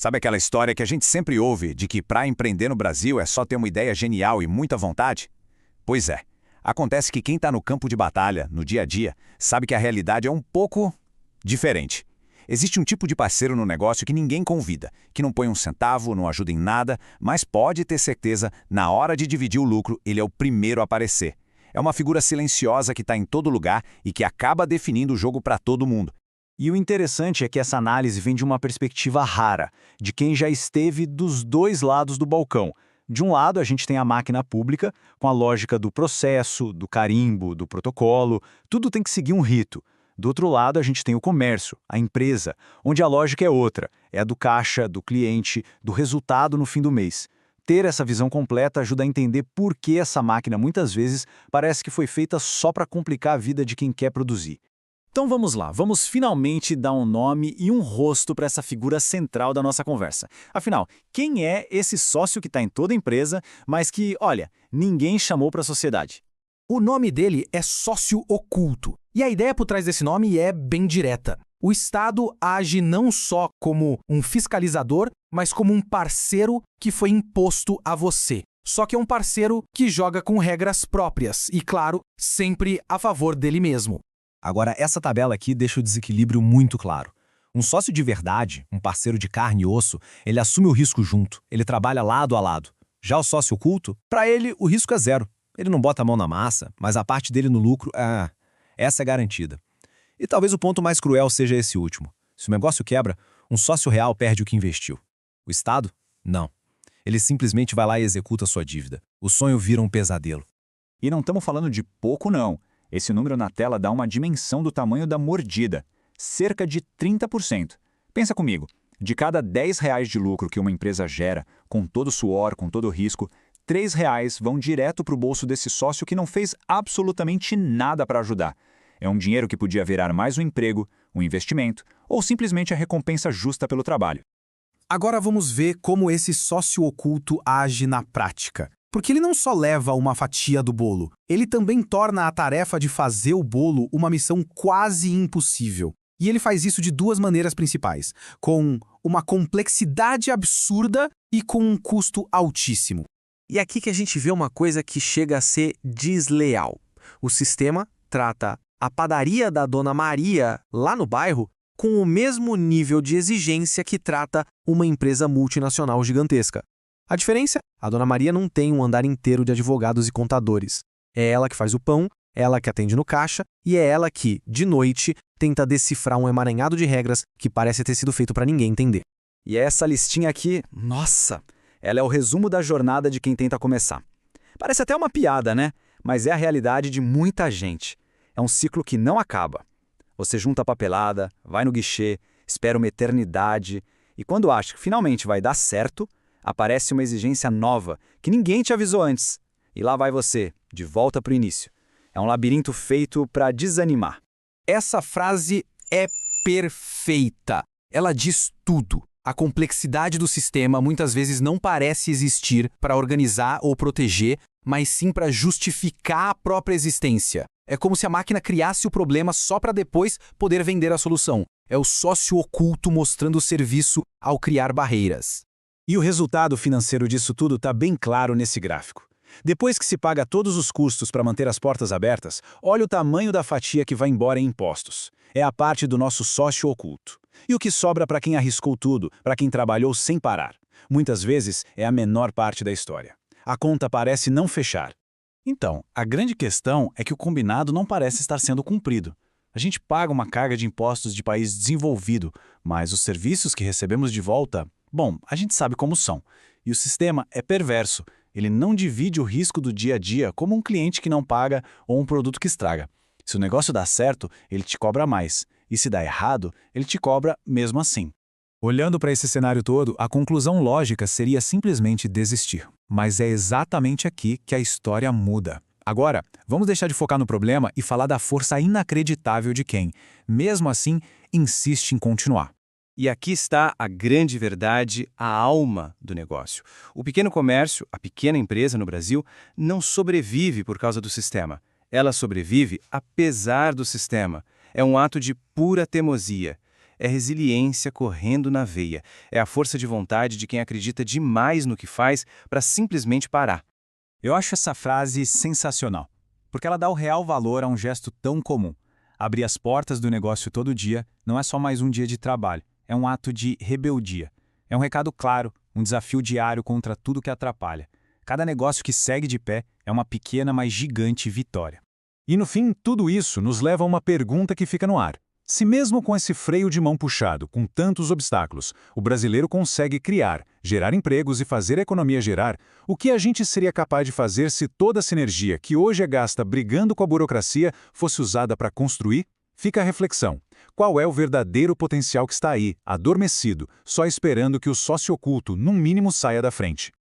Sabe aquela história que a gente sempre ouve de que para empreender no Brasil é só ter uma ideia genial e muita vontade? Pois é. Acontece que quem está no campo de batalha, no dia a dia, sabe que a realidade é um pouco diferente. Existe um tipo de parceiro no negócio que ninguém convida, que não põe um centavo, não ajuda em nada, mas pode ter certeza, na hora de dividir o lucro, ele é o primeiro a aparecer. É uma figura silenciosa que está em todo lugar e que acaba definindo o jogo para todo mundo. E o interessante é que essa análise vem de uma perspectiva rara, de quem já esteve dos dois lados do balcão. De um lado, a gente tem a máquina pública, com a lógica do processo, do carimbo, do protocolo, tudo tem que seguir um rito. Do outro lado, a gente tem o comércio, a empresa, onde a lógica é outra, é a do caixa, do cliente, do resultado no fim do mês. Ter essa visão completa ajuda a entender por que essa máquina muitas vezes parece que foi feita só para complicar a vida de quem quer produzir. Então vamos lá, vamos finalmente dar um nome e um rosto para essa figura central da nossa conversa. Afinal, quem é esse sócio que está em toda a empresa, mas que, olha, ninguém chamou para a sociedade? O nome dele é sócio oculto. E a ideia por trás desse nome é bem direta. O Estado age não só como um fiscalizador, mas como um parceiro que foi imposto a você. Só que é um parceiro que joga com regras próprias e, claro, sempre a favor dele mesmo. Agora, essa tabela aqui deixa o desequilíbrio muito claro. Um sócio de verdade, um parceiro de carne e osso, ele assume o risco junto, ele trabalha lado a lado. Já o sócio oculto, para ele, o risco é zero. Ele não bota a mão na massa, mas a parte dele no lucro, essa é garantida. E talvez o ponto mais cruel seja esse último. Se o negócio quebra, um sócio real perde o que investiu. O Estado? Não. Ele simplesmente vai lá e executa a sua dívida. O sonho vira um pesadelo. E não estamos falando de pouco, não. Esse número na tela dá uma dimensão do tamanho da mordida. Cerca de 30%. Pensa comigo, de cada R$ 10 de lucro que uma empresa gera, com todo o suor, com todo o risco, R$ 3 vão direto para o bolso desse sócio que não fez absolutamente nada para ajudar. É um dinheiro que podia virar mais um emprego, um investimento, ou simplesmente a recompensa justa pelo trabalho. Agora vamos ver como esse sócio oculto age na prática. Porque ele não só leva uma fatia do bolo, ele também torna a tarefa de fazer o bolo uma missão quase impossível. E ele faz isso de duas maneiras principais, com uma complexidade absurda e com um custo altíssimo. E aqui que a gente vê uma coisa que chega a ser desleal. O sistema trata a padaria da Dona Maria, lá no bairro, com o mesmo nível de exigência que trata uma empresa multinacional gigantesca. A diferença? A Dona Maria não tem um andar inteiro de advogados e contadores. É ela que faz o pão, ela que atende no caixa e é ela que, de noite, tenta decifrar um emaranhado de regras que parece ter sido feito para ninguém entender. E essa listinha aqui, nossa, ela é o resumo da jornada de quem tenta começar. Parece até uma piada, né? Mas é a realidade de muita gente. É um ciclo que não acaba. Você junta a papelada, vai no guichê, espera uma eternidade e quando acha que finalmente vai dar certo, aparece uma exigência nova que ninguém te avisou antes. E lá vai você, de volta para o início. É um labirinto feito para desanimar. Essa frase é perfeita. Ela diz tudo. A complexidade do sistema muitas vezes não parece existir para organizar ou proteger, mas sim para justificar a própria existência. É como se a máquina criasse o problema só para depois poder vender a solução. É o sócio oculto mostrando o serviço ao criar barreiras. E o resultado financeiro disso tudo está bem claro nesse gráfico. Depois que se paga todos os custos para manter as portas abertas, olha o tamanho da fatia que vai embora em impostos. É a parte do nosso sócio oculto. E o que sobra para quem arriscou tudo, para quem trabalhou sem parar? Muitas vezes é a menor parte da história. A conta parece não fechar. Então, a grande questão é que o combinado não parece estar sendo cumprido. A gente paga uma carga de impostos de país desenvolvido, mas os serviços que recebemos de volta, bom, a gente sabe como são. E o sistema é perverso. Ele não divide o risco do dia a dia como um cliente que não paga ou um produto que estraga. Se o negócio dá certo, ele te cobra mais. E se dá errado, ele te cobra mesmo assim. Olhando para esse cenário todo, a conclusão lógica seria simplesmente desistir. Mas é exatamente aqui que a história muda. Agora, vamos deixar de focar no problema e falar da força inacreditável de quem, mesmo assim, insiste em continuar. E aqui está a grande verdade, a alma do negócio. O pequeno comércio, a pequena empresa no Brasil, não sobrevive por causa do sistema. Ela sobrevive apesar do sistema. É um ato de pura teimosia. É resiliência correndo na veia. É a força de vontade de quem acredita demais no que faz para simplesmente parar. Eu acho essa frase sensacional, porque ela dá o real valor a um gesto tão comum. Abrir as portas do negócio todo dia não é só mais um dia de trabalho, é um ato de rebeldia. É um recado claro, um desafio diário contra tudo que atrapalha. Cada negócio que segue de pé é uma pequena, mas gigante vitória. E no fim, tudo isso nos leva a uma pergunta que fica no ar. Se mesmo com esse freio de mão puxado, com tantos obstáculos, o brasileiro consegue criar, gerar empregos e fazer a economia gerar, o que a gente seria capaz de fazer se toda essa energia que hoje é gasta brigando com a burocracia fosse usada para construir? Fica a reflexão. Qual é o verdadeiro potencial que está aí, adormecido, só esperando que o sócio oculto, no mínimo, saia da frente?